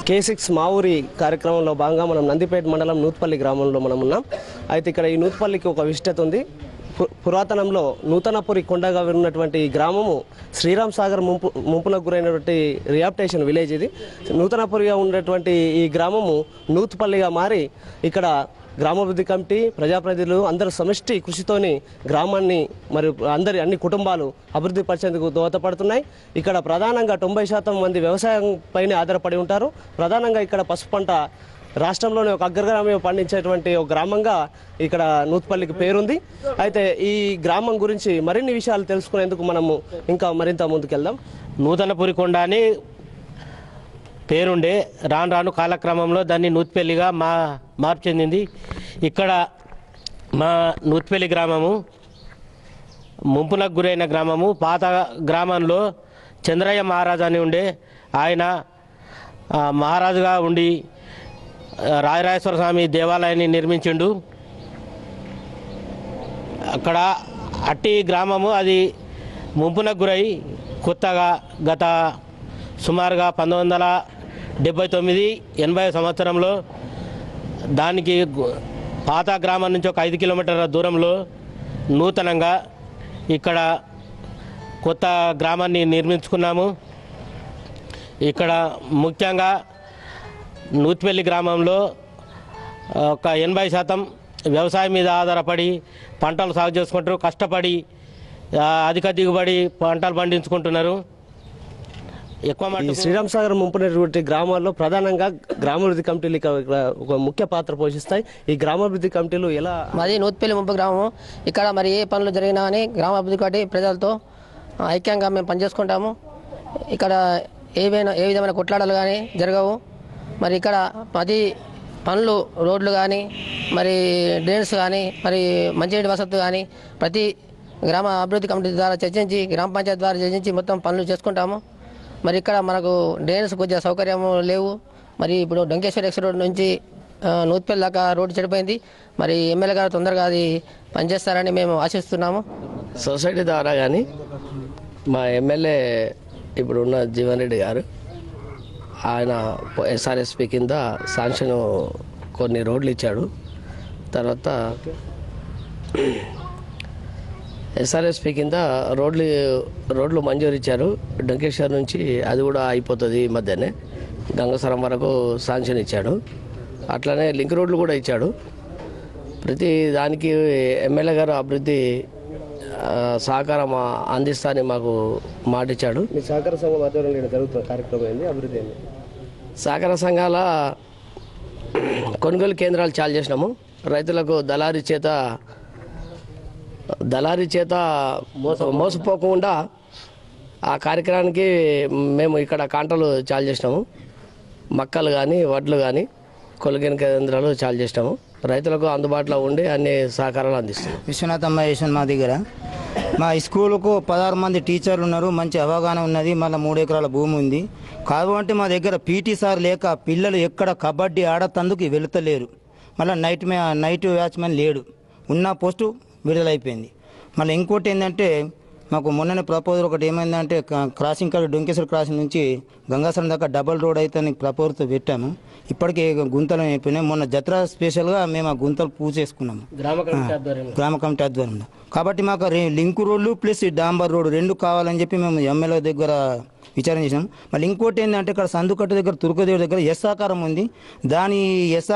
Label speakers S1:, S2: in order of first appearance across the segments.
S1: K6 మా ఊరి కార్యక్రమంలో భాగంగా మనం నందిపేట మండలం నూత్పల్లి గ్రామంలో మనం ఉన్నాం. అయితే ఇక్కడ ఈ నూత్పల్లికి ఒక విశిష్టత ఉంది. పురాతనంలో నూతనపురి కొండగా ఉన్నటువంటి ఈ గ్రామము శ్రీరామ్ సాగర్ ముంపునకు గురైనటువంటి రిహాబిటేషన్ విలేజ్. ఇది నూతనపురిగా ఉన్నటువంటి ఈ గ్రామము నూత్పల్లిగా మారి ఇక్కడ గ్రామాభివృద్ధి కమిటీ ప్రజాప్రతినిధులు అందరూ సమిష్టి కృషితోని గ్రామాన్ని మరియు అన్ని కుటుంబాలు అభివృద్ధి పరిచేందుకు దోహదపడుతున్నాయి. ఇక్కడ ప్రధానంగా 90% మంది వ్యవసాయం పైన ఆధారపడి ఉంటారు. ప్రధానంగా ఇక్కడ పసుపు పంట రాష్ట్రంలోనే ఒక అగ్రగ్రామం పండించేటువంటి ఒక గ్రామంగా ఇక్కడ నూత్పల్లికి పేరుంది. అయితే ఈ గ్రామం గురించి మరిన్ని విషయాలు తెలుసుకునేందుకు మనము ఇంకా మరింత ముందుకెళ్దాం.
S2: నూతనపురి కొండ అని పేరుండే రాను రాను కాలక్రమంలో దాన్ని నూత్పల్లిగా మార్పు చెందింది. ఇక్కడ మా నూత్పల్లి గ్రామము ముంపునకు గురైన గ్రామము. పాత గ్రామంలో చంద్రయ్య మహారాజు అని ఉండే ఆయన మహారాజుగా ఉండి రాయరాజేశ్వర స్వామి దేవాలయాన్ని నిర్మించిండు. అక్కడ అట్టి గ్రామము అది ముంపునకు గురై కొత్తగా గత సుమారుగా 1979-80 సంవత్సరంలో దానికి పాత గ్రామం నుంచి ఒక 5 కిలోమీటర్ల దూరంలో నూతనంగా ఇక్కడ కొత్త గ్రామాన్ని నిర్మించుకున్నాము. ఇక్కడ ముఖ్యంగా నూత్పల్లి గ్రామంలో ఒక 80% వ్యవసాయం మీద ఆధారపడి పంటలు సాగు చేసుకుంటారు. కష్టపడి అధిక దిగుబడి పంటలు పండించుకుంటున్నారు.
S1: ఈ శ్రీరామ్ సాగర్ ముంపునటువంటి గ్రామాల్లో ప్రధానంగా గ్రామాభివృద్ధి కమిటీలు ఒక ముఖ్య పాత్ర పోషిస్తాయి. ఈ గ్రామాభివృద్ధి కమిటీలు ఎలా?
S3: మాది నూత్పల్లి ముంపు గ్రామం. ఇక్కడ మరి ఏ పనులు జరిగినా అని గ్రామాభివృద్ధి కమిటీ ప్రజలతో ఐక్యంగా మేము పనిచేసుకుంటాము. ఇక్కడ ఏ విధమైన కొట్లాటలు కానీ జరగవు. మరి ఇక్కడ 10 పనులు రోడ్లు కానీ మరి డ్రైన్స్ కానీ మరి మంచినీటి వసతులు కానీ ప్రతి గ్రామ అభివృద్ధి కమిటీ ద్వారా చర్చించి గ్రామ పంచాయతీ ద్వారా చర్చించి మొత్తం పనులు చేసుకుంటాము. మరి ఇక్కడ మనకు డ్రైన్స్ కొద్దిగా సౌకర్యం లేవు. మరి ఇప్పుడు డొంకేశ్వర్ ఎక్స్ రోడ్ నుంచి నూత్పల్లి దాకా రోడ్డు చెడిపోయింది. మరి ఎమ్మెల్యే గారు తొందరగా అది పనిచేస్తారని మేము ఆశిస్తున్నాము.
S4: సొసైటీ ద్వారా కానీ మా ఎమ్మెల్యే ఇప్పుడున్న జీవన్ రెడ్డి గారు ఆయన SRSP కింద శాంక్షన్ కొన్ని రోడ్లు ఇచ్చాడు. తర్వాత SRSP కింద రోడ్లు మంజూరు ఇచ్చారు. డొంకేశ్వర్ నుంచి అది కూడా అయిపోతుంది ఈ మధ్యనే. గంగసరం వరకు శాంక్షన్ ఇచ్చాడు. అట్లనే లింక్ రోడ్లు కూడా ఇచ్చాడు. ప్రతి దానికి ఎమ్మెల్యే గారు అభివృద్ధి సహకారం అందిస్తానని మాకు మాట ఇచ్చాడు.
S1: సహకార సంఘం ఆధ్వర్యంలో జరుగుతున్న కార్యక్రమం ఏంది? అభివృద్ధి ఏంది?
S4: సహకార సంఘాల కొనుగోలు కేంద్రాలు చాలు చేసినాము. రైతులకు దళారీ చేత మోసపోకుండా ఆ కార్యక్రమానికి మేము ఇక్కడ కాంటలు చాలు చేసినాము. మక్కలు కానీ వడ్లు కానీ కొనుగోలు కేంద్రాలు చాలు చేసినాము. రైతులకు అందుబాటులో ఉండి అన్ని సహకారాలు అందిస్తున్నాం.
S5: విశ్వనాథమ్మ మా దగ్గర మా స్కూలుకు 16 మంది టీచర్లు ఉన్నారు. మంచి అవగాహన ఉన్నది. మళ్ళీ 3 ఎకరాల భూమి ఉంది. కాబట్టి మా దగ్గర PT సార్ లేక పిల్లలు ఎక్కడ కబడ్డీ ఆడతందుకు వెళుతలేరు. మళ్ళీ నైట్ వాచ్మెన్ లేడు. ఉన్న పోస్టు విడుదలైపోయింది. మళ్ళీ ఇంకోటి ఏంటంటే మాకు మొన్ననే ప్రపోజల్ ఒకటి ఏమైందంటే క్రాసింగ్ కాడ డొంకేశ్వర క్రాసింగ్ నుంచి గంగాసరం దాకా డబల్ రోడ్ అయితే ప్రపోజల్తో పెట్టాము. ఇప్పటికే గుంతలు అయిపోయినాయి. మొన్న జత్రా స్పెషల్గా మేము ఆ గుంతలు పూసేసుకున్నాము గ్రామ కమిటీ ఆధ్వర్యంలో. కాబట్టి మాకు లింక్ రోడ్లు ప్లస్ డాంబర్ రోడ్డు 2 కావాలని చెప్పి మేము ఎమ్మెల్యే దగ్గర విచారణ చేసినాం. మళ్ళీ ఇంకోటి ఏంటంటే ఇక్కడ సందుకట్టు దగ్గర తురుకదేవి దగ్గర ఆకారం ఉంది. దాని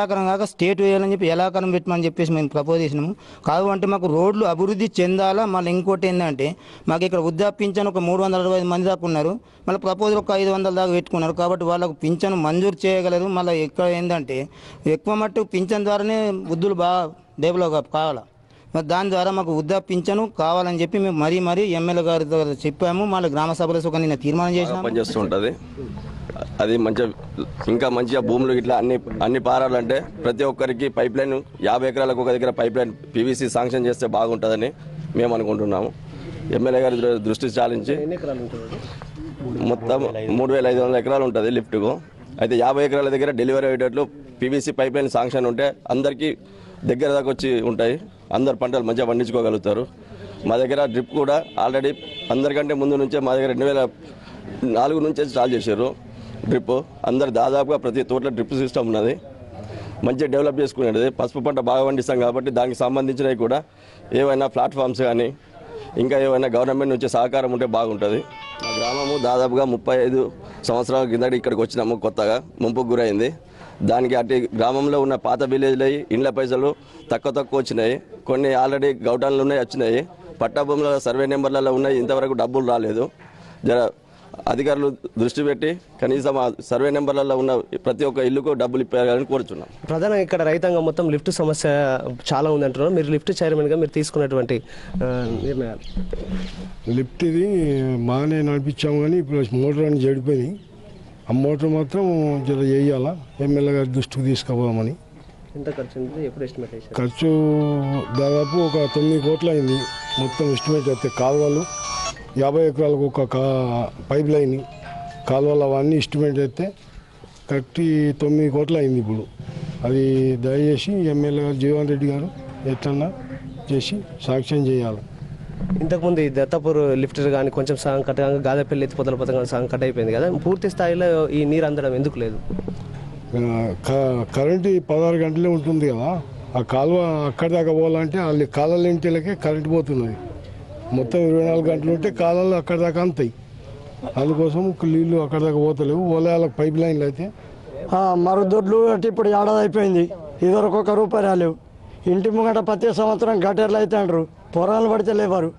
S5: ఆకారం కాక స్టేట్ వేయాలని చెప్పి ఆకారం పెట్టమని చెప్పేసి మేము ప్రపోజ్ చేసినాము. కాబట్టి మాకు రోడ్లు అభివృద్ధి చెందాలా. మళ్ళీ ఇంకోటి ఏంటంటే మాకు ఇక్కడ వృద్ధాప్య పింఛన్ ఒక 365 మంది దాకా ఉన్నారు. మళ్ళీ ప్రపోజల్ ఒక 500 దాకా పెట్టుకున్నారు. కాబట్టి వాళ్ళకు పింఛను మంజూరు చేయగలరు. మళ్ళీ ఇక్కడ ఏంటంటే ఎక్కువ మట్టు పింఛన్ ద్వారానే వృద్ధులు బాగా డెవలప్ కావాలా. మరి దాని ద్వారా మాకు వృద్ధాప్య పింఛను కావాలని చెప్పి మేము మరీ ఎమ్మెల్యే గారితో చెప్పాము. మళ్ళీ గ్రామ సభలో నిన్న తీర్మానం చేసినాము.
S6: పనిచేస్తుంటుంది అది ఇంకా మంచిగా భూములు ఇట్లా అన్ని పారాలంటే ప్రతి ఒక్కరికి పైప్ లైన్ 50 ఎకరాలకు ఒక దగ్గర పైప్ లైన్ PVC శాంక్షన్ చేస్తే బాగుంటుందని మేము అనుకుంటున్నాము. ఎమ్మెల్యే గారి దృష్టి చాలించి మొత్తం 3500 ఎకరాలు ఉంటుంది లిఫ్ట్కు. అయితే 50 ఎకరాల దగ్గర డెలివరీ అయ్యేటట్లు PVC పైప్ లైన్ శాంక్షన్ ఉంటే అందరికీ దగ్గర దాకా వచ్చి ఉంటాయి. అందరు పంటలు మంచిగా పండించుకోగలుగుతారు. మా దగ్గర డ్రిప్ కూడా ఆల్రెడీ అందరికంటే ముందు నుంచే మా దగ్గర 2004 నుంచే స్టార్ట్ చేశారు. డ్రిప్ అందరు దాదాపుగా ప్రతి తోటలో డ్రిప్ సిస్టమ్ ఉన్నది, మంచిగా డెవలప్ చేసుకునేది. పసుపు పంట బాగా పండిస్తాం కాబట్టి దానికి సంబంధించినవి కూడా ఏవైనా ప్లాట్ఫామ్స్ కానీ ఇంకా ఏమైనా గవర్నమెంట్ నుంచి సహకారం ఉంటే బాగుంటుంది. మా గ్రామము దాదాపుగా 35 సంవత్సరాల కిందట ఇక్కడికి వచ్చినాము, కొత్తగా ముంపుకు గురైంది. దానికి అటు గ్రామంలో ఉన్న పాత విలేజ్లో ఇండ్ల పైసలు తక్కువ వచ్చినాయి, కొన్ని ఆల్రెడీ గౌటాన్లు ఉన్నాయి వచ్చినాయి, పట్టా భూముల సర్వే నెంబర్లలో ఉన్నాయి, ఇంతవరకు డబ్బులు రాలేదు. జర అధికారులు దృష్టి పెట్టి కనీసం ఆ సర్వే నెంబర్లలో ఉన్న ప్రతి ఒక్క ఇల్లుకు డబ్బులు ఇప్పాలని కోరుచున్నాం.
S1: ప్రధానంగా ఇక్కడ రైతాంగం మొత్తం లిఫ్ట్ సమస్య చాలా ఉంది అంటున్నారు. మీరు లిఫ్ట్ చైర్మన్గా మీరు తీసుకున్నటువంటి నిర్ణయాలు?
S7: లిఫ్ట్ ఇది బాగానే నడిపించాము, కానీ ఇప్పుడు మోటార్ అని చెడిపోయింది. ఆ మోటార్ మాత్రం జర వేయాలా, ఎమ్మెల్యే గారి దృష్టికి తీసుకుపోదామని.
S1: ఎంత ఖర్చు ఉంది, ఎప్పుడు ఎస్టిమేట్ చేశారు?
S7: ఖర్చు దాదాపు ఒక 9 కోట్లు అయింది మొత్తం ఎస్టిమేట్ అయితే. కాలువలు 50 ఎకరాలకు ఒక పైప్ లైన్, కాలువలు అవన్నీ ఎస్టిమేట్ అయితే కరెక్ట్ 9 కోట్లు అయింది. ఇప్పుడు అది దయచేసి ఎమ్మెల్యే గారు జీవన్ రెడ్డి గారు ఎట్లన్నా చేసి శాంక్షన్ చేయాలి.
S1: ఇంతకుముందు ఈ దత్తాపూర్ లిఫ్ట్ కానీ కొంచెం సగం కట్, గాదపల్లి ఎత్తిపోతల పథకం సగం కట్ అయిపోయింది కదా, పూర్తి స్థాయిలో ఈ నీరు అందడం ఎందుకు లేదు?
S7: కరెంటు 16 గంటలే ఉంటుంది కదా, ఆ కాలువ అక్కడి దాకా పోవాలంటే వాళ్ళు కాలువల ఇంటిలకే కరెంటు పోతున్నది. మొత్తం 24 గంటలు ఉంటే కాలాలు అక్కడి దాకా అంతాయి, అందుకోసం నీళ్ళు అక్కడి దాకా పోతలేవు. ఓలయాలకు పైప్ లైన్లు అయితే
S8: మరుగుదొడ్లు అంటే ఇప్పుడు ఏడాది అయిపోయింది, ఇదివరకు ₹1 రాలేవు. ఇంటి ముంగట ప్రతి సంవత్సరం గటర్లు అయితే అంటారు, పొరాలు పడితే లేవారు.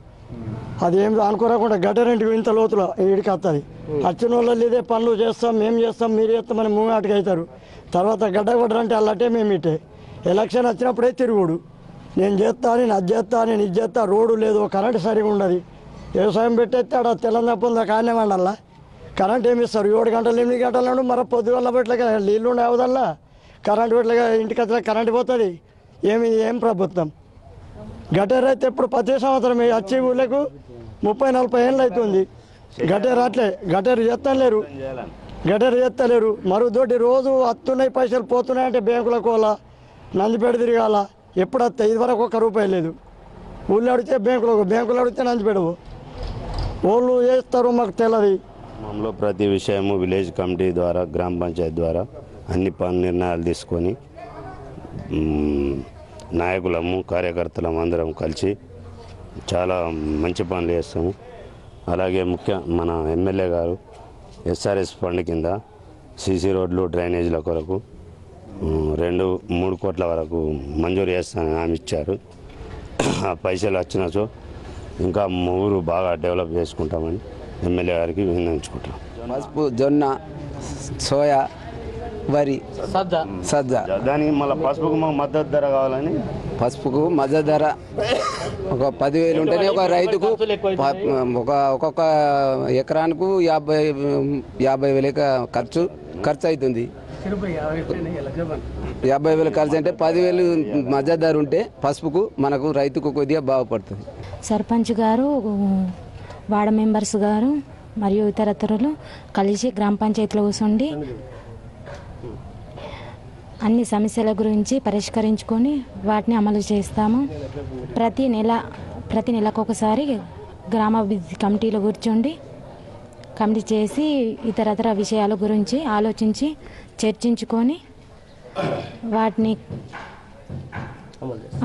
S8: అది ఏం అనుకోరాకుండా గటర్ ఇంటికి ఇంత లోతులో ఇడికి వస్తుంది. వచ్చిన వాళ్ళు ఇదే పనులు చేస్తాం, మేము చేస్తాం, మీరు చేస్తామని ముంగటికి అవుతారు. తర్వాత గడ్డ కొట్టరంటే అలాంటే మేము ఇటే ఎలక్షన్ వచ్చినప్పుడే తిరుగుడు, నేను చేస్తా, నేను అది చేస్తా, నేను ఇది చేస్తా, రోడ్డు లేదు, కరెంటు సరిగా ఉండదు. వ్యవసాయం పెట్టేస్తే ఆడ తెలంగాణ కానే వండాలా, కరెంట్ ఏమి ఇస్తారు? 7 గంటలు 8 గంటలు మరి పొద్దుగల పెట్టలేక నీళ్ళు ఉండే అవదల్లా, కరెంటు పెట్టలేక ఇంటికి వచ్చలేక కరెంటు పోతుంది. ఏం ప్రభుత్వం? గటర్ అయితే ఇప్పుడు ప్రతి సంవత్సరం వచ్చి ఊళ్ళకు 30-40 ఏళ్ళు అవుతుంది. గటర్ అట్లే గటర్ చేస్తలేరు. మరుగుదొడ్డి రోజు వస్తున్నాయి, పైసలు పోతున్నాయంటే బ్యాంకులకు పోలా, నందిపేట తిరగాల. ఎప్పుడు వస్తాయి? ఇదివరకు ₹1 లేదు. ఊళ్ళో అడిగితే బ్యాంకులో అడిగితే నందిపేటవు వాళ్ళు చేస్తారు, మాకు తెలియదు.
S9: గ్రామంలో ప్రతి విషయము విలేజ్ కమిటీ ద్వారా, గ్రామ పంచాయతీ ద్వారా అన్ని నిర్ణయాలు తీసుకొని నాయకులము కార్యకర్తలము అందరం కలిసి చాలా మంచి పనులు చేస్తాము. అలాగే మన ఎమ్మెల్యే గారు ఎస్ఆర్ఎస్ ఫండ్ కింద సీసీ రోడ్లు డ్రైనేజీల కొరకు 2-3 కోట్ల వరకు మంజూరు చేస్తానని హామీ ఇచ్చారు. ఆ పైసలు వచ్చినచో ఇంకా ఊరు బాగా డెవలప్ చేసుకుంటామని ఎమ్మెల్యే గారికి విన్నవించుకుంటాం.
S10: పసుపు, జొన్న, సోయా, వరి, సజ్జ.
S9: దానికి మళ్ళీ పసుపుకు మద్దతు ధర కావాలని,
S10: పసుపుకు మద్దతు ధర ఒక 10,000 ఉంటేనే ఒక రైతుకు ఒక్కొక్క ఎకరానికి 50,000 ఖర్చు అవుతుంది. 50,000 ఖర్చు అంటే 10,000 మద్దతు ధర ఉంటే పసుపుకు మనకు రైతుకు కొద్దిగా బాగుపడుతుంది.
S11: సర్పంచ్ గారు, వార్డు మెంబర్స్ గారు మరియు ఇతరతరులు కలిసి గ్రామ పంచాయతీలో కూర్చుండి అన్ని సమస్యల గురించి పరిష్కరించుకొని వాటిని అమలు చేస్తాము. ప్రతి నెలకు ఒకసారి గ్రామాభివృద్ధి కమిటీలో కూర్చోండి, కమిటీ చేసి ఇతరతర విషయాల గురించి ఆలోచించి చర్చించుకొని వాటిని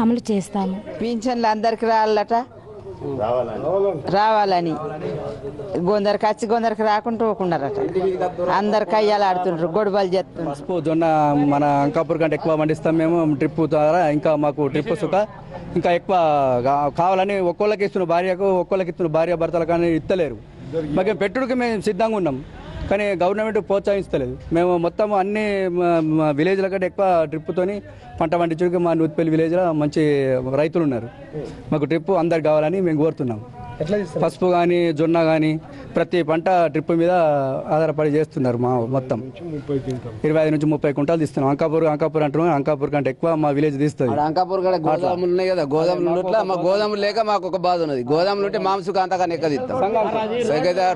S11: అమలు చేస్తాము.
S12: పింఛన్లు అందరికి రావాలని కొందరికి వచ్చి కొందరికి రాకుండా పోకున్నారట, అందరికి అయ్యాలి ఆడుతుండ్రు, గొడవలు చేస్తున్నారు.
S13: పసుపు, జొన్న మన అంకాపూర్ కంటే ఎక్కువ పండిస్తాం మేము డ్రిప్ ద్వారా. ఇంకా మాకు డ్రిప్ సుఖ ఇంకా ఎక్కువ కావాలని ఒక్కోళ్ళకి ఇస్తున్న భార్యకు, ఒక్కోళ్ళకి ఇస్తున్న భార్య భర్తలు కానీ ఇస్తలేరు. మాకు పెట్టుడికి మేము సిద్ధంగా ఉన్నాం, కానీ గవర్నమెంట్ ప్రోత్సహిస్తలేదు. మేము మొత్తం అన్ని విలేజ్ల కంటే ఎక్కువ డ్రిప్తోని పంట పండించడానికి మా నూత్పల్లి విలేజ్లో మంచి రైతులు ఉన్నారు. మాకు డ్రిప్ అందరు కావాలని మేము కోరుతున్నాం. పసుపు కానీ జొన్న కానీ ప్రతి పంట డ్రిప్ మీద ఆధారపడి చేస్తున్నారు. మా మొత్తం 25 నుంచి 30 క్వింటాలు తీస్తున్నాం. అంకాపూర్ అంటున్నాం, అంకాపూర్ కంటే ఎక్కువ మా విలేజ్ తీస్తుంది.
S10: అంకాపూర్ కూడా గోదాములు ఉన్నాయి కదా, గోదాములు మాకు గోదాములు లేక మాకు ఒక బాధ ఉన్నది. గోదాములు ఉంటే మాంసుకు అంతగానే ఎక్కువ తీస్తాం.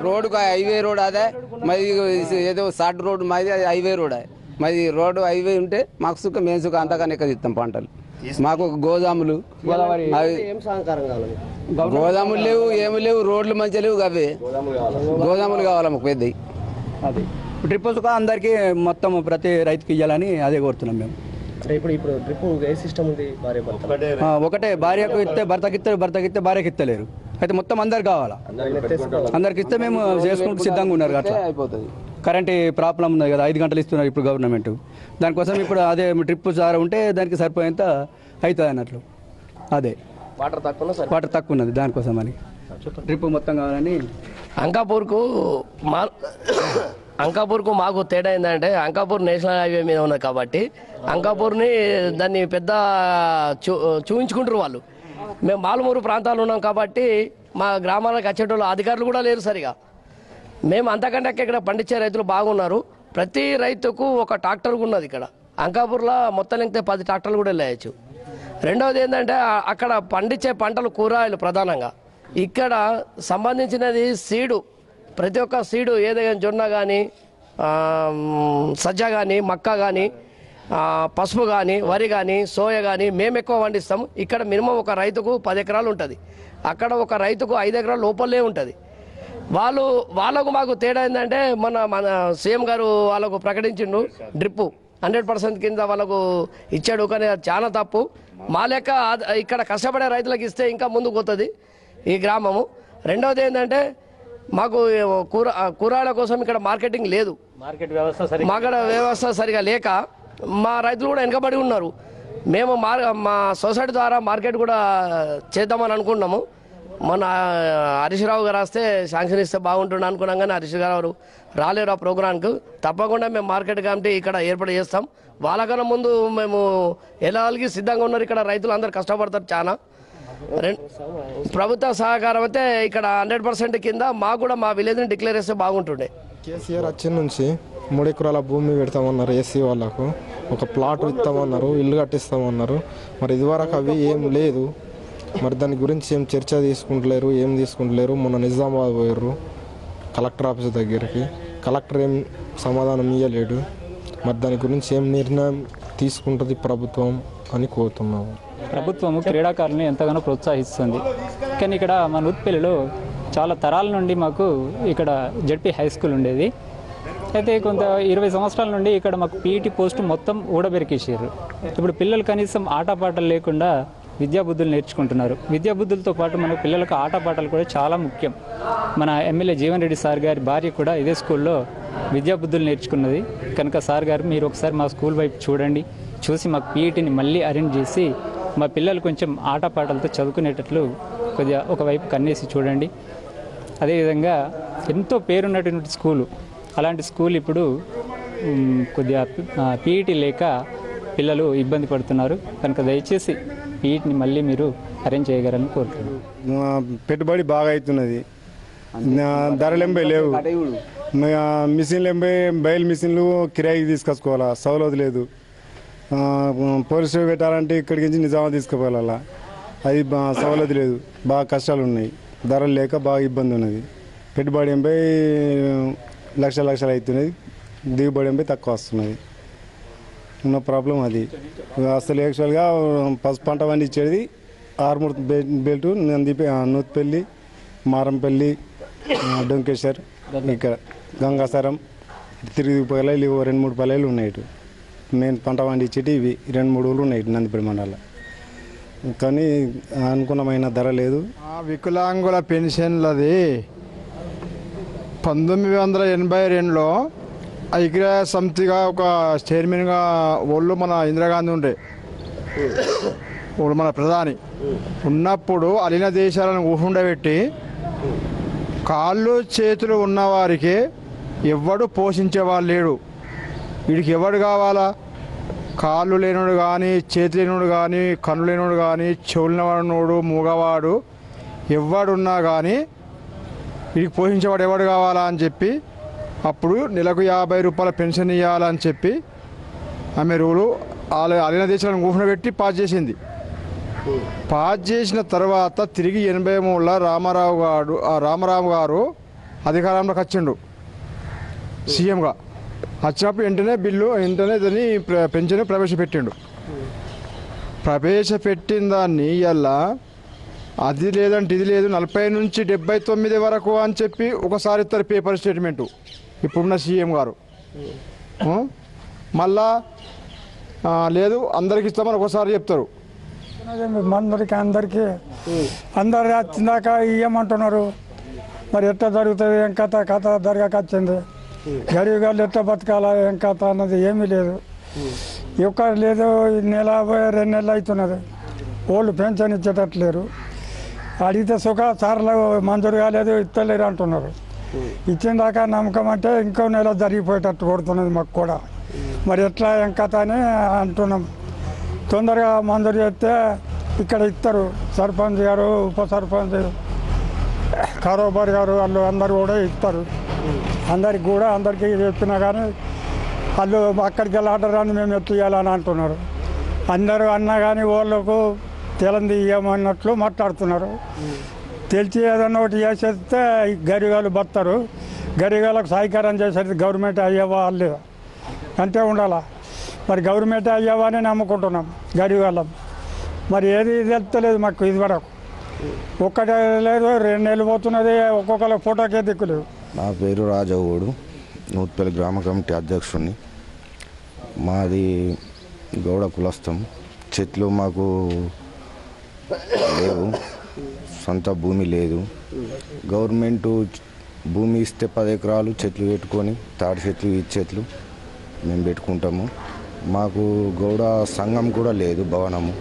S10: రోడ్డుకు హైవే రోడ్ అదే, మరి ఏదో షార్ట్ రోడ్ మాది హైవే రోడ్ అదే, మరి రోడ్డు హైవే ఉంటే మాకు సుఖ మేము సుఖ అంతగానే ఎక్కువ తీస్తాం పంటలు. మాకు గోదాములు గోదాములు లేవు, ఏమి లేవు, రోడ్లు మంచిగా లేవు, అవే గోదాములు కావాలి మాకు పెద్దవి.
S13: డ్రిప్ సుఖా అందరికీ మొత్తం ప్రతి రైతుకి ఇవ్వాలని అదే కోరుతున్నాం మేము.
S1: అంటే ఇప్పుడు డ్రిప్ ఏ సిస్టమ్ ఉంది? భార్య భర్త
S13: ఒకటే, భార్యకు ఇస్తే భర్తకి ఇస్తారు, భర్తకి ఇస్తే భార్యకి ఇస్తలేరు. అయితే మొత్తం అందరికి కావాలా, అందరికి ఇస్తే మేము చేసుకుంటూ సిద్ధంగా ఉన్నారు. అట్లా
S10: అయిపోతుంది.
S13: కరెంట్ ప్రాబ్లం ఉన్నది కదా, 5 గంటలు ఇస్తున్నారు ఇప్పుడు గవర్నమెంట్. దానికోసం ఇప్పుడు అదే డ్రిప్ ద్వారా ఉంటే దానికి సరిపోయేంత అవుతుంది అన్నట్లు. అదే
S4: వాటర్
S13: తక్కువ ఉన్నది, దానికోసం అని డ్రిప్ మొత్తం కావాలని.
S4: అంకాపూర్కు మాకు తేడా ఏంటంటే అంకాపూర్ నేషనల్ హైవే మీద ఉన్నది కాబట్టి అంకాపూర్ని దాన్ని పెద్ద చూపించుకుంటారు వాళ్ళు. మేము మాలుమూరు ప్రాంతాలు ఉన్నాం కాబట్టి మా గ్రామాలకు వచ్చేటోళ్ళు అధికారులు కూడా లేరు సరిగా. మేము అంతకంటే ఇక్కడ పండించే రైతులు బాగున్నారు. ప్రతి రైతుకు ఒక ట్రాక్టర్ ఉన్నది. ఇక్కడ అంకాపూర్లో మొత్తం లెంగితే 10 ట్రాక్టర్లు కూడా వెళ్ళచ్చు. రెండవది ఏంటంటే అక్కడ పండించే పంటలు కూరగాయలు ప్రధానంగా. ఇక్కడ సంబంధించినది సీడు, ప్రతి ఒక్క సీడు ఏదైనా జొన్న కానీ, సజ్జ కానీ, మక్క కానీ, పసుపు కానీ, వరి కానీ, సోయ కానీ మేము ఎక్కువ పండిస్తాం. ఇక్కడ మినిమం ఒక రైతుకు 10 ఎకరాలు ఉంటుంది. అక్కడ ఒక రైతుకు 5 ఎకరాల లోపలే ఉంటుంది. వాళ్ళకు మాకు తేడా ఏంటంటే మన సీఎం గారు వాళ్ళకు ప్రకటించిండు డ్రిప్పు 100% కింద వాళ్ళకు ఇచ్చాడు. కానీ అది చాలా తప్పు. మా లెక్క ఇక్కడ కష్టపడే రైతులకు ఇస్తే ఇంకా ముందుకు పోతుంది ఈ గ్రామము. రెండవది ఏంటంటే మాకు కూరగాయల కోసం ఇక్కడ మార్కెటింగ్ లేదు. మార్కెట్ వ్యవస్థ సరిగా లేక మా రైతులు కూడా వెనకబడి ఉన్నారు. మేము మా సొసైటీ ద్వారా మార్కెట్ కూడా చేద్దామని అనుకున్నాము. మన హరీష్ రావు గారు వస్తే శాంక్షన్ ఇస్తే బాగుంటుంది అనుకున్నాం. కానీ హరీష్ గారు రాలేరు ఆ ప్రోగ్రాంకు. తప్పకుండా మేము మార్కెట్ కమిటీ ఇక్కడ ఏర్పాటు చేస్తాం. వాళ్ళకన్నా ముందు మేము ఎలాగీ సిద్ధంగా ఉన్నారు. ఇక్కడ రైతులు అందరు కష్టపడతారు చాలా. ప్రభుత్వ సహకారం అయితే ఇక్కడ 100% కింద మాకు కూడా మా విలేజ్ని డిక్లేర్ చేస్తే బాగుంటుండే.
S14: కేసీఆర్ వచ్చిన నుంచి 3 ఎకరాల భూమి పెడతామన్నారు. ఎస్సీ వాళ్ళకు ఒక ప్లాట్ ఇస్తామన్నారు, ఇల్లు కట్టిస్తామన్నారు. మరి ఇదివరకు అవి ఏం లేదు. మరి దాని గురించి ఏం చర్చ తీసుకుంటలేరు, ఏం తీసుకుంటలేరు. మొన్న నిజామాబాద్ పోయారు కలెక్టర్ ఆఫీస్ దగ్గరికి. కలెక్టర్ ఏం సమాధానం ఇవ్వలేడు. మరి దాని గురించి ఏం నిర్ణయం తీసుకుంటుంది ప్రభుత్వం అని కోరుతున్నాము.
S15: ప్రభుత్వం క్రీడాకారులను ఎంతగానో ప్రోత్సహిస్తుంది. కానీ ఇక్కడ మా నూత్పల్లిలో చాలా తరాల నుండి మాకు ఇక్కడ జడ్పీ హై స్కూల్ ఉండేది. అయితే కొంత 20 సంవత్సరాల నుండి ఇక్కడ మాకు పీఈటీ పోస్టు మొత్తం ఊడబెరికేసారు. ఇప్పుడు పిల్లలు కనీసం ఆటపాటలు లేకుండా విద్యాబుద్ధులు నేర్చుకుంటున్నారు. విద్యాబుద్ధులతో పాటు మన పిల్లలకు ఆటపాటలు కూడా చాలా ముఖ్యం. మన ఎమ్మెల్యే జీవన్ రెడ్డి సార్ గారి భార్య కూడా ఇదే స్కూల్లో విద్యాబుద్ధులు నేర్చుకున్నది. కనుక సార్ గారు మీరు ఒకసారి మా స్కూల్ వైపు చూడండి, చూసి మాకు పీఈటీని మళ్ళీ అరేంజ్ చేసి మా పిల్లలు కొంచెం ఆటపాటలతో చదువుకునేటట్లు కొద్దిగా ఒకవైపు కన్నేసి చూడండి. అదేవిధంగా ఎంతో పేరున్నటువంటి స్కూలు, అలాంటి స్కూల్ ఇప్పుడు కొద్దిగా పీఈటీ లేక పిల్లలు ఇబ్బంది పడుతున్నారు. కనుక దయచేసి పీఈటీని మళ్ళీ మీరు అరేంజ్ చేయగలరని కోరుతున్నాను.
S7: పెట్టుబడి బాగా అవుతున్నది, ధరలెంబై లేవు. మిషన్లు బయలు మిషన్లు కిరాయికి తీసుకొచ్చుకోవాలా, సౌలభ్యం లేదు. పోలీస్ స్టేషన్ పెట్టాలంటే ఇక్కడికి నుంచి నిజామాబాద్ తీసుకుపోవాలా, అది సౌలభ్యం లేదు. బాగా కష్టాలు ఉన్నాయి, ధరలు లేక బాగా ఇబ్బంది ఉన్నది. పెట్టుబడి ఎంపై లక్షలు అవుతున్నది, దిగుబడి ఎంపై తక్కువ వస్తున్నది. ఉన్న ప్రాబ్లం అది. అసలు యాక్చువల్గా పసుపు పంట పండించేది ఆర్మూర్ బెల్టు, నూత్పల్లి, మారంపల్లి, డొంకేశ్వర్, ఇక్కడ గంగాసరం, తిరిగి పల్లెలు 2-3 పల్లెలు ఉన్నాయి. ఇటు మెయిన్ పంట పండించేటి ఇవి 2-3 ఊళ్ళు ఉన్నాయి నందిపేట మండలంలో. కానీ అనుకున్నమైన ధర లేదు.
S16: వికలాంగుల పెన్షన్లది 1982లో ఐక్యరాజ్య సమితిగా ఒక చైర్మన్గా వాళ్ళు మన ఇందిరాగాంధీ ఉండే వాళ్ళు మన ప్రధాని ఉన్నప్పుడు అలిన దేశాలను ఊహుండబెట్టి కాళ్ళు చేతులు ఉన్నవారికి ఎవడు పోషించేవాళ్ళు లేడు. వీడికి ఎవడు కావాలా? కాళ్ళు లేనోడు కానీ, చేతి లేనోడు కానీ, కన్ను లేనోడు కానీ, చెవులనోడు, మూగవాడు ఎవడున్నా కానీ వీడికి పోషించేవాడు ఎవడు కావాలా అని చెప్పి అప్పుడు నెలకు 50 రూపాయల పెన్షన్ ఇవ్వాలని చెప్పి ఆమె రూలు అలిన దేశాలను ఊహనబెట్టి పాస్ చేసింది. పాస్ చేసిన తర్వాత తిరిగి 83లో రామారావు గారు అధికారంలోకి వచ్చిండు సీఎంగా. వచ్చినప్పుడు వెంటనే దాన్ని పెన్షన్ ప్రవేశపెట్టిండు. ప్రవేశపెట్టిన దాన్ని ఇలా అది లేదంటే ఇది లేదు 40 నుంచి 79 వరకు అని చెప్పి ఒకసారి ఇస్తారు పేపర్ స్టేట్మెంటు ఇప్పుడున్న సీఎం గారు. మళ్ళా లేదు అందరికి ఇస్తామని ఒకసారి చెప్తారు.
S17: అందరికీ అందరు వచ్చిందాక ఇవ్వమంటున్నారు. మరి ఎట్లా జరుగుతుంది ఏం కథ జరగకొచ్చింది. గరీబ్ గారు ఎట్లా బతకాలా ఏం కథ అన్నది ఏమీ లేదు. ఒక్క లేదు 1 నెల 2 నెలలు అవుతున్నది. వాళ్ళు పెన్షన్ ఇచ్చేటట్లేరు. అడిగితే సార్లు మంజూరు కాలేదు ఇస్తలేరు అంటున్నారు. ఇచ్చిన దాకా నమ్మకం అంటే ఇంకో నెల జరిగిపోయేటట్టు కొడుతున్నది మాకు కూడా. మరి ఎట్లా ఏం కథ అని అంటున్నాం. తొందరగా మంజూరు చేస్తే ఇక్కడ ఇస్తారు. సర్పంచ్ గారు, ఉప సర్పంచ్, కారోబార్ గారు వాళ్ళు అందరు కూడా ఇస్తారు. అందరికీ చెప్పినా కానీ వాళ్ళు అక్కడికి వెళ్ళి ఆర్డర్ అని మేము ఎట్లా ఇవ్వాలని అంటున్నారు. అందరూ అన్నా కానీ వాళ్ళకు తెలంది ఇవ్వమన్నట్లు మాట్లాడుతున్నారు. తెలిసి ఏదన్నా ఒకటి చేసేస్తే గరీబాలు బతారు. గరీబాలకు సహకారం చేసేది గవర్నమెంట్ అయ్యేవా వాళ్ళు అంతే ఉండాలా. మరి గవర్నమెంట్ అయ్యేవా అని నమ్ముకుంటున్నాం గరీబాలం. మరి ఏది తెలుస్తలేదు మాకు ఇదివరకు. ఒక్కటే లేదు 2 నెలలు పోతున్నది. ఒక్కొక్కరు ఫోటోకే దిక్కులేదు.
S18: నా పేరు రాజగౌడు, నూత్పల్లి గ్రామ కమిటీ అధ్యక్షుడిని. మాది గౌడ కులస్థం. చెట్లు మాకు లేవు, సొంత భూమి లేదు. గవర్నమెంట్ భూమి ఇస్తే 10 ఎకరాలు చెట్లు పెట్టుకొని తాడి చెట్లు ఈ చెట్లు మేము పెట్టుకుంటాము. మాకు గౌడ సంఘం కూడా లేదు, భవనము.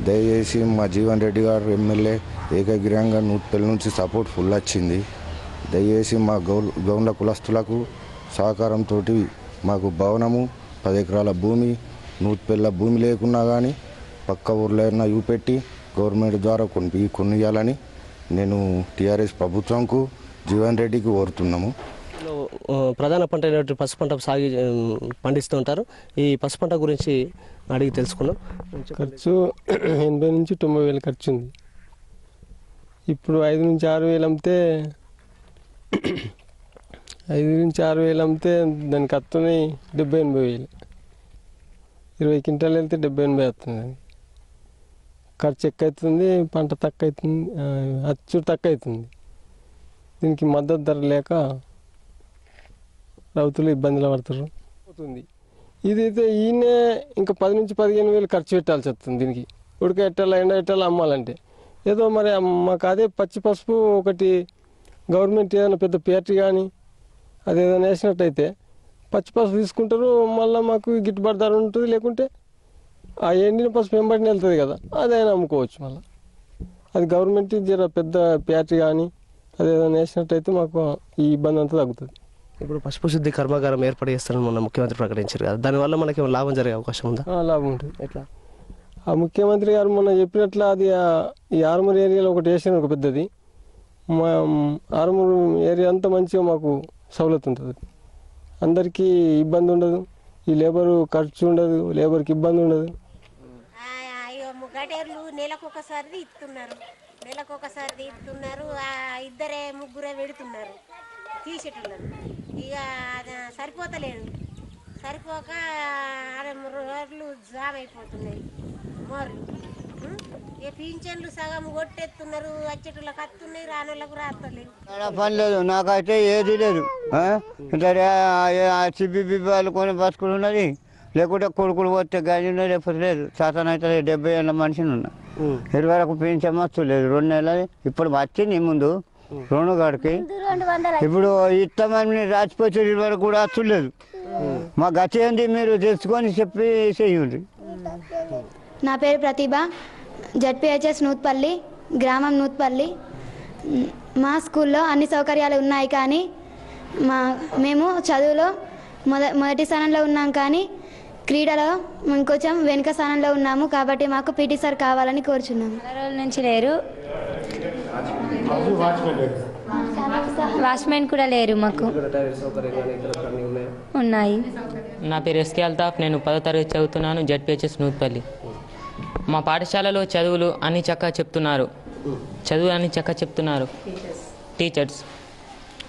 S18: దయచేసి మా జీవన్ రెడ్డి గారు ఎమ్మెల్యే ఏకగ్రీవంగా నూత్పల్లి నుంచి సపోర్ట్ ఫుల్ వచ్చింది. దయచేసి మా గౌండ కులస్తులకు సహకారంతో మాకు భవనము 10 ఎకరాల భూమి నూత్పల్లి భూమి లేకున్నా కానీ పక్క ఊర్లో అయినా చూపెట్టి గవర్నమెంట్ ద్వారా కొనియాలని నేను టీఆర్ఎస్ ప్రభుత్వంకు జీవన్ రెడ్డికి కోరుతున్నాము.
S1: ప్రధాన పంట అయినటువంటి పసుపు పంట పండిస్తూ ఉంటారు. ఈ పసుపు పంట గురించి అడిగి తెలుసుకున్నాం.
S19: ఖర్చు 80 నుంచి 90 వేలు ఖర్చు ఉంది. ఇప్పుడు 5 నుంచి 6 వేలు అమ్మితే 5 నుంచి 6 వేలు అమ్మితే దానికి వస్తున్నాయి 70-80 వేలు. 20 క్వింటాలు వెళ్తే 70-80 వస్తుంది. ఖర్చు ఎక్కువ అవుతుంది, పంట తక్కువ అవుతుంది, అచ్చు తక్కువ అవుతుంది. దీనికి మద్దతు ధర లేక రైతులు ఇబ్బందులు పడుతారు. ఇదైతే ఈయనే ఇంకా 10 నుంచి 15 వేలు ఖర్చు పెట్టాల్సి వస్తుంది. దీనికి ఉడక ఎట్టాలా ఎండ ఎట్టాలా అమ్మాలంటే ఏదో మరి మాకు అదే పచ్చి పసుపు ఒకటి గవర్నమెంట్ ఏదైనా పెద్ద ఫ్యాక్టరీ కానీ అదేదైనా వేసినట్టయితే పచ్చి పసుపు తీసుకుంటారు. మళ్ళీ మాకు గిట్టుబాటు ధర ఉంటుంది. లేకుంటే ఆ ఎండిన పసుపు వెంబడిని వెళ్తుంది కదా, అదైనా అమ్ముకోవచ్చు. మళ్ళీ అది గవర్నమెంట్ జర పెద్ద ఫ్యాక్టరీ కానీ అదేదైనా వేసినట్టయితే మాకు ఈ ఇబ్బంది అంతా తగ్గుతుంది.
S1: ఇప్పుడు పసుపు శుద్ధి కర్మాగారం ఏర్పాటు చేస్తారని మొన్న ముఖ్యమంత్రి ప్రకటించారు కదా, దానివల్ల మనకి లాభం జరిగే అవకాశం ఉందా?
S19: లాభం ఉంటుంది. ఎట్లా? ఆ ముఖ్యమంత్రి గారు మొన్న చెప్పినట్లు అది ఈ ఆరుమూరు ఏరియాలో ఒకటి వేసిన ఒక పెద్దది. మా ఆరుమూరు ఏరియా అంతా మంచిగా మాకు సౌలత్ ఉంటుంది. అందరికీ ఇబ్బంది ఉండదు. ఈ లేబరు ఖర్చు ఉండదు, లేబర్కి ఇబ్బంది ఉండదు.
S20: గటేర్లు నెలకొకసారి తీస్తున్నారు. ఇద్దరే ముగ్గురే పెడుతున్నారు తీసేటోళ్ళను. ఇక సరిపోతలేదు. సరిపోక రోడ్లు జామ్ అయిపోతున్నాయి. మోర్లు ఇక పింఛన్లు సగం కొట్టేస్తున్నారు. వచ్చేటోళ్ళకి వస్తున్నాయి, రానోళ్ళకు రాస్తలేదు.
S21: పని లేదు, నాకైతే ఏది లేదు. సిబిబి వాళ్ళు కొని బతుకులు ఉన్నది. లేకుంటే కొడుకులు పోతే గది ఉన్నది, లేకపోతే లేదు. శాతం అయితే 70 ఏళ్ళ మనిషిని ఉన్నా. 20 వరకు పింఛన్ మస్తు లేదు. 2 నెలలు ఇప్పుడు వచ్చింది ముందు 2 గడికి. ఇప్పుడు ఇస్తామని రాసిపోతే 20 వరకు కూడా వచ్చలేదు. మా గతి ఏంది మీరు తెలుసుకొని చెప్పి చేయండి.
S22: నా పేరు ప్రతిభ, జడ్పీహెచ్ఎస్ నూత్పల్లి, గ్రామం నూత్పల్లి. మా స్కూల్లో అన్ని సౌకర్యాలు ఉన్నాయి, కానీ మేము చదువులో మొదటి స్థానంలో ఉన్నాం, కానీ క్రీడలో ఇంకొంచెం వెనుక స్థానంలో ఉన్నాము. కాబట్టి మాకు పీటీ సార్ కావాలని కోరుచున్నాము.
S23: రోజుల నుంచి లేరు, వాచ్మెన్ కూడా లేరు. మాకు ఉన్నాయి.
S24: నా పేరు ఎస్కే అల్తాఫ్, నేను 10వ తరగతి చదువుతున్నాను, జడ్పీహెచ్ఎస్ నూత్పల్లి. మా పాఠశాలలో చదువులు అన్ని చక్కగా చెప్తున్నారు. టీచర్స్,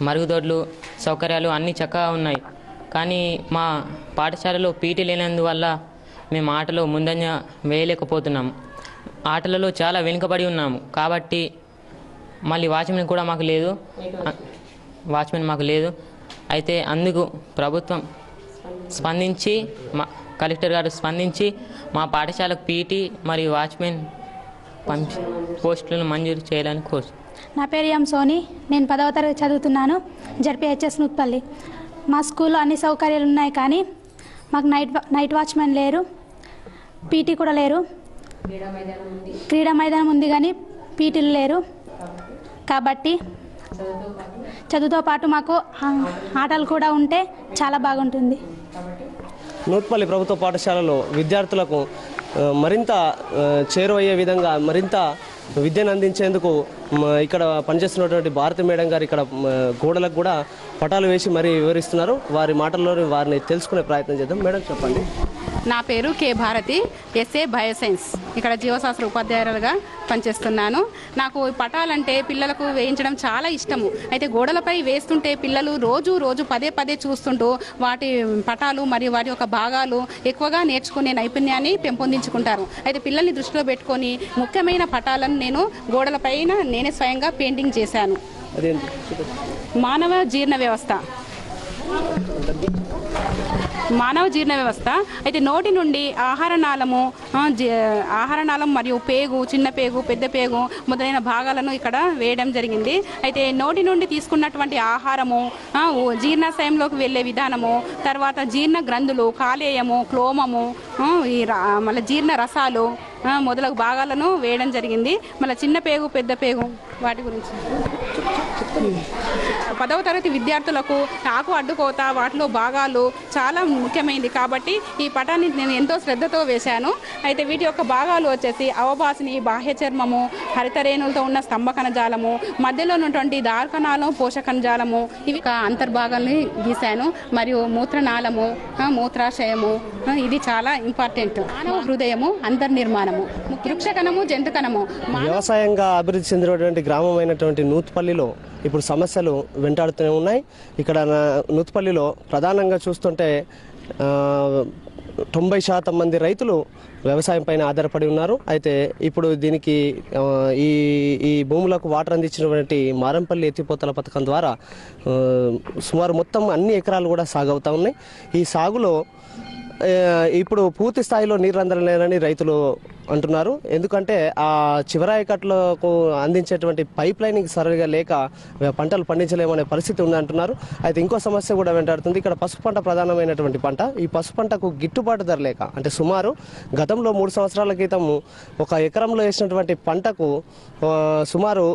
S24: మరుగుదొడ్లు, సౌకర్యాలు అన్నీ చక్కగా ఉన్నాయి. కానీ మా పాఠశాలలో పీటీ లేనందువల్ల మేము ఆటలో ముందంజ వేయలేకపోతున్నాము. ఆటలలో చాలా వెనుకబడి ఉన్నాము. కాబట్టి మళ్ళీ వాచ్మెన్ మాకు లేదు. అయితే అందుకు ప్రభుత్వం స్పందించి కలెక్టర్ గారు స్పందించి మా పాఠశాలకు పీటీ మరియు వాచ్మెన్ పోస్టులను మంజూరు చేయాలని కోరుతున్నాను.
S2: నా పేరు ఎం సోని, నేను 10వ తరగతి చదువుతున్నాను, జడ్పీహెచ్ఎస్ నూత్పల్లి. మా స్కూల్లో అన్ని సౌకర్యాలు ఉన్నాయి, కానీ మాకు నైట్ వాచ్మెన్ లేరు, పీటీ కూడా లేరు. క్రీడా మైదానం ఉంది కానీ పీటీలు లేరు. కాబట్టి చదువుతో పాటు మాకు ఆటలు కూడా ఉంటే చాలా బాగుంటుంది.
S1: నూత్పల్లి ప్రభుత్వ పాఠశాలలో విద్యార్థులకు మరింత చేరువయ్యే విధంగా మరింత విద్యను అందించేందుకు ఇక్కడ పనిచేస్తున్నటువంటి భారతి మేడం గారు ఇక్కడ గోడలకు కూడా పటాలు వేసి మరీ వివరిస్తున్నారు. వారి మాటల్లో వారిని తెలుసుకునే ప్రయత్నం చేద్దాం. మేడం చెప్పండి.
S3: నా పేరు కే భారతి, ఎస్ఏ బయోసైన్స్, ఇక్కడ జీవశాస్త్ర ఉపాధ్యాయులుగా పనిచేస్తున్నాను. నాకు పటాలంటే పిల్లలకు వేయించడం చాలా ఇష్టము. అయితే గోడలపై వేస్తుంటే పిల్లలు రోజు పదే చూస్తుంటూ వాటి పటాలు మరియు వాటి యొక్క భాగాలు ఎక్కువగా నేర్చుకునే నైపుణ్యాన్ని పెంపొందించుకుంటారు. అయితే పిల్లల్ని దృష్టిలో పెట్టుకొని ముఖ్యమైన పటాలను నేను గోడలపైన నేనే స్వయంగా పెయింటింగ్ చేశాను. మానవ జీర్ణ వ్యవస్థ అయితే నోటి నుండి ఆహారనాళం మరియు పేగు, చిన్న పేగు, పెద్ద పేగు మొదలైన భాగాలను ఇక్కడ వేయడం జరిగింది. అయితే నోటి నుండి తీసుకున్నటువంటి ఆహారము జీర్ణాశయంలోకి వెళ్ళే విధానము, తర్వాత జీర్ణ గ్రంథులు, కాలేయము, క్లోమము, మళ్ళీ జీర్ణ రసాలు మొదలగు భాగాలను వేయడం జరిగింది. మళ్ళీ చిన్న పేగు, పెద్ద పేగు వాటి గురించి 10వ తరగతి విద్యార్థులకు ఆకు అడ్డుకోత వాటిలో భాగాలు చాలా ముఖ్యమైనది. కాబట్టి ఈ పటాన్ని నేను ఎంతో శ్రద్ధతో వేశాను. అయితే వీటి యొక్క భాగాలు వచ్చేసి అవభాసిని, బాహ్య చర్మము, హరితరేణులతో ఉన్న స్తంభ కణజాలము, మధ్యలో ఉన్నటువంటి దార్కణాలు, పోషక కణజాలము, ఇవి అంతర్భాగాల్ని గీశాను. మరియు మూత్రనాళము, మూత్రాశయము, ఇది చాలా ఇంపార్టెంట్. మానవ హృదయము, అంతర్నిర్మాణము, వృక్షకణము, జంతుకణము.
S1: వ్యవసాయంగా అభివృద్ధి చెందినటువంటి గ్రామం అయినటువంటి నూత్పల్లిలో ఇప్పుడు సమస్యలు వెంటాడుతూనే ఉన్నాయి. ఇక్కడ నూత్పల్లిలో ప్రధానంగా చూస్తుంటే 90% మంది రైతులు వ్యవసాయం పైన ఆధారపడి ఉన్నారు. అయితే ఇప్పుడు దీనికి ఈ భూములకు వాటర్ అందించినటువంటి మారంపల్లి ఎత్తిపోతల పథకం ద్వారా సుమారు మొత్తం అన్ని ఎకరాలు కూడా సాగు అవుతా ఉన్నాయి. ఈ సాగులో ఇప్పుడు పూర్తి స్థాయిలో నీరు అందలేనని రైతులు అంటున్నారు. ఎందుకంటే ఆ చివరాయకట్లకు అందించేటువంటి పైప్ లైనింగ్ సరిగా లేక పంటలు పండించలేమనే పరిస్థితి ఉందంటున్నారు. అయితే ఇంకో సమస్య కూడా వెంటాడుతుంది. ఇక్కడ పసుపు పంట ప్రధానమైనటువంటి పంట. ఈ పసుపు పంటకు గిట్టుబాటు ధర లేక, అంటే సుమారు గతంలో 3 సంవత్సరాల క్రితం 1 ఎకరంలో వేసినటువంటి పంటకు సుమారు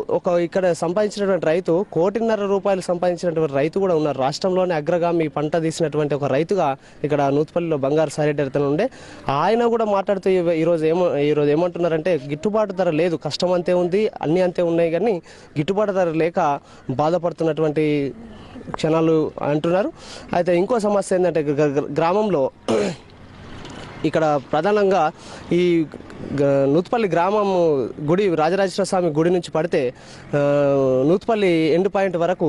S1: ఇక్కడ సంపాదించినటువంటి రైతు ₹1.5 కోటి సంపాదించినటువంటి రైతు కూడా ఉన్నారు. రాష్ట్రంలోనే అగ్రగామి పంట తీసినటువంటి ఒక రైతుగా ఇక్కడ నూత్పల్లిలో బంగారు సారెడ్డి ఉండే ఆయన కూడా మాట్లాడుతూ ఈరోజు ఏమంటున్నారంటే గిట్టుబాటు ధర లేదు, కష్టం అంతే ఉంది, అన్నీ అంతే ఉన్నాయి, కానీ గిట్టుబాటు ధర లేక బాధపడుతున్నటువంటి క్షణాలు అంటున్నారు. అయితే ఇంకో సమస్య ఏంటంటే గ్రామంలో ఇక్కడ ప్రధానంగా ఈ నూత్పల్లి గ్రామం గుడి రాజరాజేశ్వర స్వామి గుడి నుంచి పడితే నూత్పల్లి ఎండ్ పాయింట్ వరకు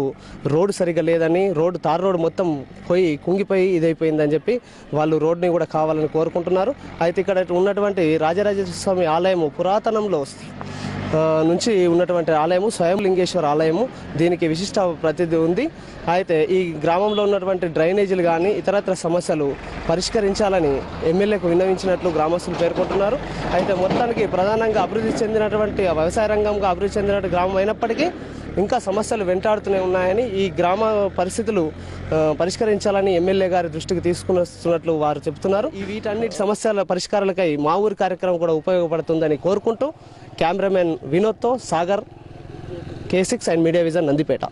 S1: రోడ్డు సరిగ్గా లేదని, తార్ రోడ్డు మొత్తం కుంగిపోయి ఇదైపోయిందని చెప్పి వాళ్ళు రోడ్ని కూడా కావాలని కోరుకుంటున్నారు. అయితే ఇక్కడ ఉన్నటువంటి రాజరాజేశ్వర స్వామి ఆలయము పురాతనంలో నుంచి ఉన్నటువంటి ఆలయము స్వయంలింగేశ్వర ఆలయము. దీనికి విశిష్ట ప్రసిద్ధి ఉంది. అయితే ఈ గ్రామంలో ఉన్నటువంటి డ్రైనేజీలు కానీ ఇతరత్ర సమస్యలు పరిష్కరించాలని ఎమ్మెల్యేకు విన్నవించినట్లు గ్రామస్తులు పేర్కొంటున్నారు. అయితే మొత్తానికి ప్రధానంగా అభివృద్ధి చెందినటువంటి వ్యవసాయ రంగంగా అభివృద్ధి చెందినటువంటి గ్రామం అయినప్పటికీ ఇంకా సమస్యలు వెంటాడుతూనే ఉన్నాయని, ఈ గ్రామ పరిస్థితులు పరిష్కరించాలని ఎమ్మెల్యే గారి దృష్టికి తీసుకుని వస్తున్నట్లు వారు చెబుతున్నారు. వీటన్నిటి సమస్యల పరిష్కారాలకై మా ఊరి కార్యక్రమం కూడా ఉపయోగపడుతుందని కోరుకుంటూ కెమెరామెన్ వినోద్తో Sagar, K6 and media vision, Nandipet.